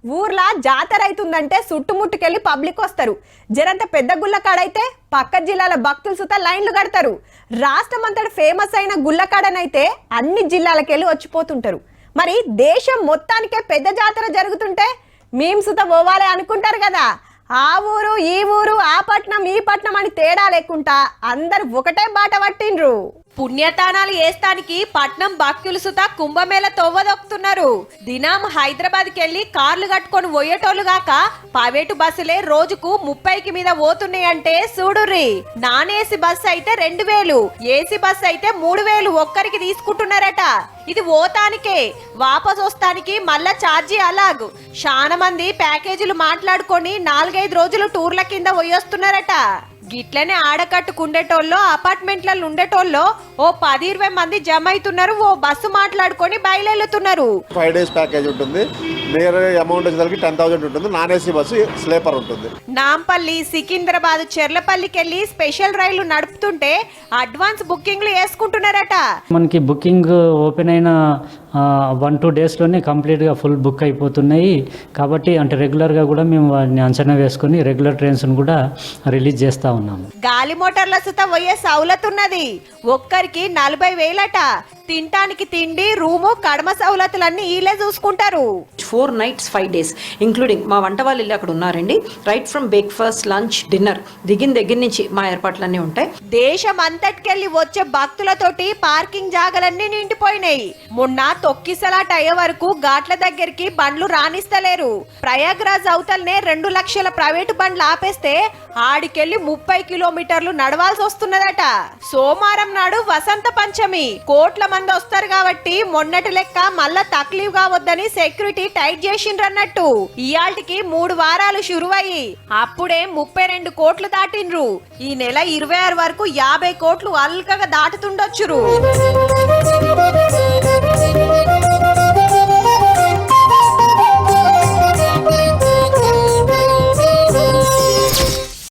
ఊర్లా జాతర అవుతుందంటే చుట్టుముట్టుకెళ్ళి పబ్లిక్ వస్తారు. జరంత పెద్ద గుళ్ళకాడైతే పక్క జిల్లాల భక్తులు సుతా లైన్లు కడతారు. రాష్ట్రం అంతటి ఫేమస్ అయిన గుళ్ళకాడనైతే అన్ని జిల్లాలకెళ్ళి వచ్చిపోతుంటారు. మరి దేశం మొత్తానికే పెద్ద జాతర జరుగుతుంటే మేము సుత పోవాలి అనుకుంటారు కదా. ఆ ఊరు ఈ ఊరు ఆ పట్నం ఈ పట్నం అని తేడా లేకుండా అందరు ఒకటే బాట పట్టిండ్రు. పుణ్యతానాలు వేస్తానికి పట్నం భక్తులు సుతా కుంభమేళ తొవ్వదొక్కుతున్నారు. దినం హైదరాబాద్కి వెళ్లి కార్లు కట్టుకొని పోయేటోళ్ళు గాక ప్రైవేటు బస్సులే రోజుకు 30కి మీద పోతున్నాయంటే చూడుర్రి. నాన్ ఏసీ బస్సు అయితే 2000, ఏసీ బస్సు అయితే 3000 ఒక్కరికి తీసుకుంటున్నారట. ఇది ఓతానికే, వాపస్ వస్తానికి మళ్ళా ఛార్జీ అలాగ్. చాలా మంది ప్యాకేజీలు మాట్లాడుకొని 4-5 రోజులు టూర్ల కింద పోయొస్తున్నారట. గిట్లనే ఆడకట్టుకుండేటోళ్ళు అపార్ట్మెంట్లలో ఉండేటోళ్ళు ఓ 10-20 మంది జమ అవుతున్నారు. ఓ బస్సు మాట్లాడుకొని బయలుతున్నారు. 5 days ప్యాకేజ్ ఉంటుంది. నియర్ అమౌంట్ వచ్చేసరికి 10,000 ఉంటుంది. నాన్ ఏసీ బస్సు స్లీపర్ ఉంటుంది. నాంపల్లి, సికింద్రాబాద్, చెర్లపల్లికి వెళ్ళి స్పెషల్ రైళ్లు నడుపుతుంటే అడ్వాన్స్ బుకింగ్లు వేసుకుంటున్నారట. మనకి బుకింగ్ ఓపెన్ అయిన 1-2 డేస్లోనే కంప్లీట్గా ఫుల్ బుక్ అయిపోతున్నాయి. కాబట్టి అంటే రెగ్యులర్గా కూడా మేము వాటిని అంచనా వేసుకొని రెగ్యులర్ ట్రైన్స్ను కూడా రిలీజ్ చేస్తూ ఉన్నాము. గాలి మోటార్ల సుత పోయే సౌలత్ ఉన్నది. ఒక్కరికి 40,000 అట. తినటానికి తిండి, రూము, కడమ సౌలతులన్నీ వీళ్ళే చూసుకుంటారు. 4 nights 5 days ఇంక్లూడింగ్ మా వంట వాళ్ళు ఇల్లు అక్కడ ఉన్నారండి. Right from breakfast, lunch, dinner దిగిన దగ్గర నుంచి మా ఏర్పాట్లన్నీ ఉంటాయి. దేశం అంతటికెళ్ళి వచ్చే భక్తులతోటి పార్కింగ్ జాగలన్నీ నిండిపోయినాయి. మొన్న తొక్కిసలాట అయ్యే వరకు ఘాట్ల దగ్గరికి బండ్లు రానిస్తలేరు. ప్రయాగ్రాజ్ అవతలనే 2 లక్షల ప్రైవేటు బండ్లు ఆపేస్తే ఆడికెళ్ళి 30 కిలోమీటర్లు నడవాల్సి వస్తున్నదట. సోమవారం నాడు వసంత పంచమి, కోట్ల మంది వస్తారు కాబట్టి మొన్నటి లెక్క మళ్ళా తక్లీఫ్ కావద్దని సెక్యూరిటీ టైట్ చేసిండ్రన్నట్టు. ఇయాల్టికి 3 వారాలు షురువయ్యి అప్పుడే 32 కోట్లు దాటిండ్రు. ఈ నెల 26 వరకు 50 కోట్లు అల్కగా దాటుతుండొచ్చురు.